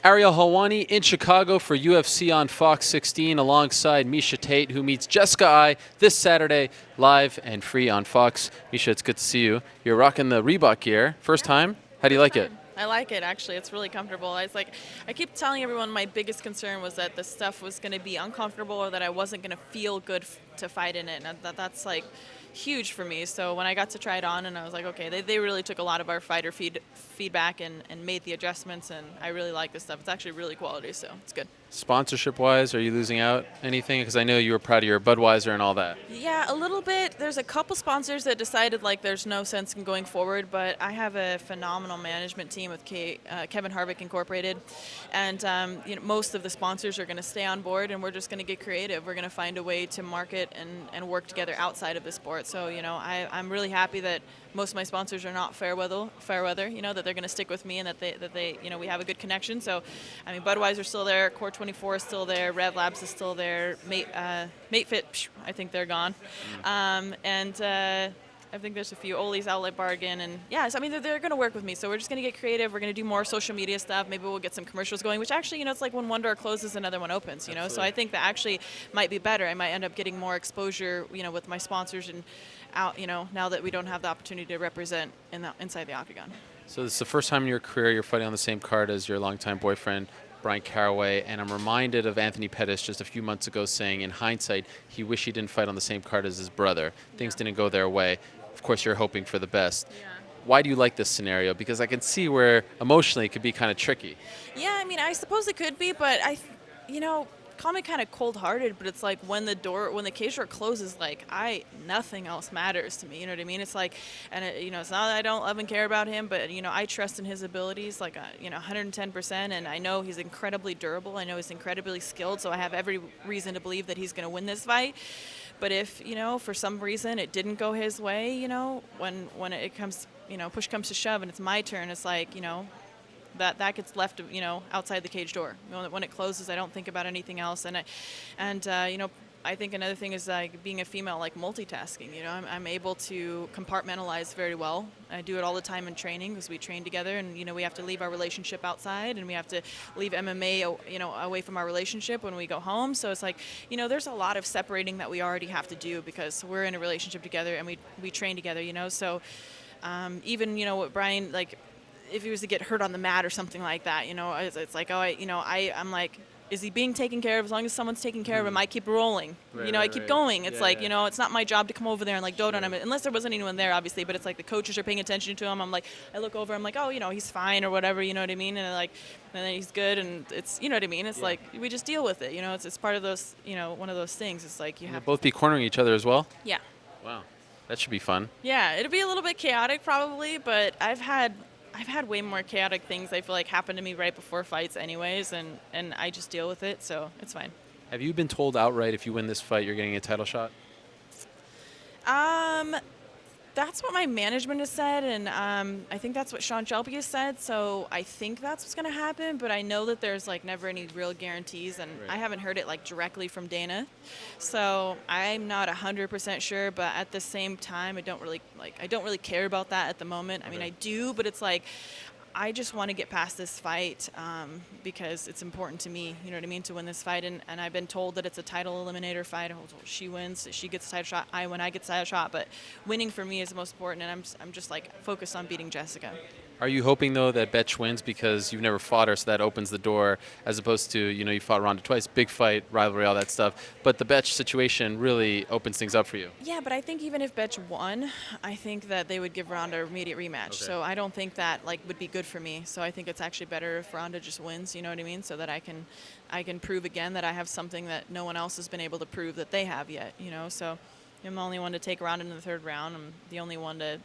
Ariel Helwani in Chicago for UFC on Fox 16 alongside Miesha Tate, who meets Jessica Ai this Saturday live and free on Fox. Miesha, it's good to see you. You're rocking the Reebok gear. First time? How do you like it? I like it, actually. It's really comfortable. I keep telling everyone my biggest concern was that the stuff was going to be uncomfortable or that I wasn't going to feel good to fight in it. And that's like huge for me. So when I got to try it on, and I was like, okay, they really took a lot of our fighter feedback and made the adjustments, and I really like this stuff. It's actually really quality, so it's good. Sponsorship-wise, are you losing out anything? Because I know you were proud of your Budweiser and all that. Yeah, a little bit. There's a couple sponsors that decided like there's no sense in going forward, but I have a phenomenal management team with Kevin Harvick Incorporated, and most of the sponsors are going to stay on board, and we're just going to get creative. We're going to find a way to market and work together outside of the sport. So I'm really happy that most of my sponsors are not fair weather. That they're going to stick with me and that they we have a good connection. So, I mean, Budweiser's still there, Core 24 is still there, Rev Labs is still there, MateFit, I think they're gone, I think there's a few. Oli's Outlet Bargain, and yeah, so, I mean, they're going to work with me. So we're just going to get creative. We're going to do more social media stuff. Maybe we'll get some commercials going, which actually, it's like when one door closes, another one opens, Absolutely. So I think that actually might be better. I might end up getting more exposure, with my sponsors and out, now that we don't have the opportunity to represent inside the octagon. So this is the first time in your career you're fighting on the same card as your longtime boyfriend, Bryan Caraway, and I'm reminded of Anthony Pettis just a few months ago saying, in hindsight, he wished he didn't fight on the same card as his brother. Things didn't go their way. Of course, you're hoping for the best. Yeah. Why do you like this scenario? Because I can see where emotionally it could be kind of tricky. Yeah, I mean, I suppose it could be, but call me kind of cold-hearted, but it's like when the cage door closes, like nothing else matters to me. You know what I mean? It's like, and it's not that I don't love and care about him, but I trust in his abilities, 110%, and I know he's incredibly durable. I know he's incredibly skilled, so I have every reason to believe that he's going to win this fight. But if for some reason it didn't go his way, when it comes, push comes to shove, and it's my turn, it's like that gets left, outside the cage door. When it closes, I don't think about anything else. I think another thing is like being a female, like multitasking. I'm able to compartmentalize very well. I do it all the time in training because we train together, and we have to leave our relationship outside, and we have to leave MMA, away from our relationship when we go home. So it's like, there's a lot of separating that we already have to do because we're in a relationship together and we train together. So even what Bryan, like, if he was to get hurt on the mat or something like that, it's like, I'm like, is he being taken care of? As long as someone's taking care of him, I keep rolling. I keep going. It's it's not my job to come over there and like dote on him, unless there wasn't anyone there, obviously. But it's like the coaches are paying attention to him. I'm like, I look over, I'm like, oh, he's fine or whatever. You know what I mean? And then he's good, and it's, you know what I mean? It's like we just deal with it. It's part of those, one of those things. It's like you have both be cornering each other as well. Yeah. Wow, that should be fun. Yeah, it'll be a little bit chaotic probably, but I've had way more chaotic things I feel like happen to me right before fights anyways, and I just deal with it, so it's fine. Have you been told outright if you win this fight you're getting a title shot? That's what my management has said, and I think that's what Sean Shelby has said, so I think that's what's going to happen, but I know that there's like never any real guarantees, and right. I haven't heard it like directly from Dana, so I'm not 100% sure, but at the same time, I don't really care about that at the moment. I mean, I do, but it's like, I just want to get past this fight because it's important to me, you know what I mean, to win this fight. And I've been told that it's a title eliminator fight. She wins, she gets the title shot. I win, I get the title shot. But winning for me is the most important, and I'm just like focused on beating Jessica. Are you hoping, though, that Betch wins because you've never fought her, so that opens the door, as opposed to, you fought Ronda twice, big fight, rivalry, all that stuff. But the Betch situation really opens things up for you. Yeah, but I think even if Betch won, I think that they would give Ronda an immediate rematch. Okay. So I don't think that would be good for me. So I think it's actually better if Ronda just wins, you know what I mean? So that I can prove again that I have something that no one else has been able to prove that they have yet, So I'm the only one to take Ronda in the third round. I'm the only one to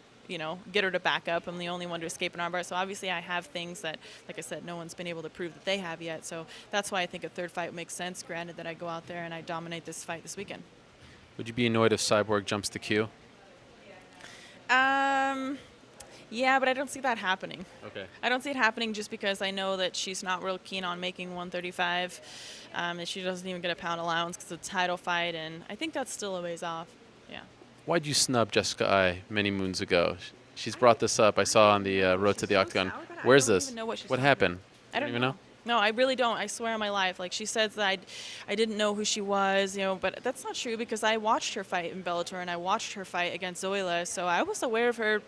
get her to back up. I'm the only one to escape an armbar. So obviously I have things that, like I said, no one's been able to prove that they have yet. So that's why I think a third fight makes sense, granted that I go out there and I dominate this fight this weekend. Would you be annoyed if Cyborg jumps the queue? Yeah, but I don't see that happening. Okay. I don't see it happening just because I know that she's not real keen on making 135, and she doesn't even get a pound allowance because it's a title fight, and I think that's still a ways off. Yeah. Why'd you snub Jessica Ai many moons ago? She's brought this up. I saw on the Road to the Octagon. Where's this? What happened? I don't even know. No, I really don't. I swear on my life. Like she says that I didn't know who she was, but that's not true because I watched her fight in Bellator and I watched her fight against Zoila, so I was aware of her.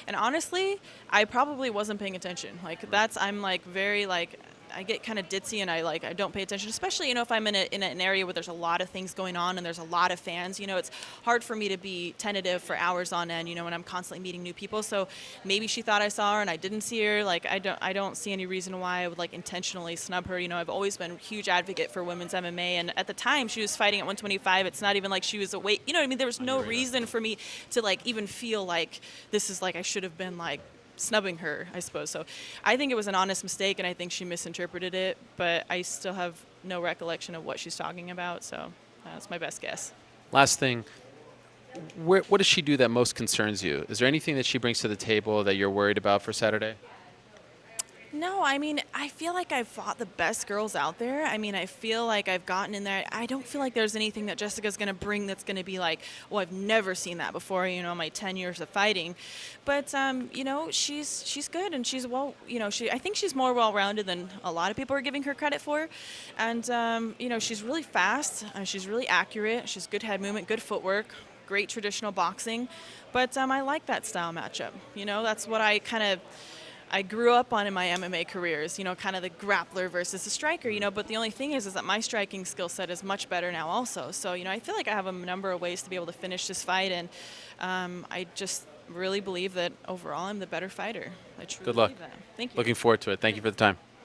And honestly, I probably wasn't paying attention. Like I'm like very like I get kind of ditzy and I don't pay attention, especially if I'm in an area where there's a lot of things going on and there's a lot of fans. It's hard for me to be tentative for hours on end. When I'm constantly meeting new people. So maybe she thought I saw her and I didn't see her. Like I don't see any reason why I would like intentionally snub her. I've always been a huge advocate for women's MMA, and at the time she was fighting at 125. It's not even like she was a weight. You know what I mean? There was no reason for me to like even feel like this is like I should have been like snubbing her, I suppose. So I think it was an honest mistake, and I think she misinterpreted it, but I still have no recollection of what she's talking about, so that's my best guess. Last thing, what does she do that most concerns you? Is there anything that she brings to the table that you're worried about for Saturday? No, I mean, I feel like I've fought the best girls out there. I mean, I feel like I've gotten in there. I don't feel like there's anything that Jessica's going to bring that's going to be like, oh, I've never seen that before, my 10 years of fighting. But, she's good, and she's I think she's more well-rounded than a lot of people are giving her credit for. And, she's really fast. She's really accurate. She's good head movement, good footwork, great traditional boxing. But I like that style matchup. That's what I grew up on in my MMA careers, kind of the grappler versus the striker, but the only thing is that my striking skill set is much better now also. So, I feel like I have a number of ways to be able to finish this fight, and I just really believe that overall I'm the better fighter. I truly Good luck. believe that. Thank you. Looking forward to it. Thank you for the time.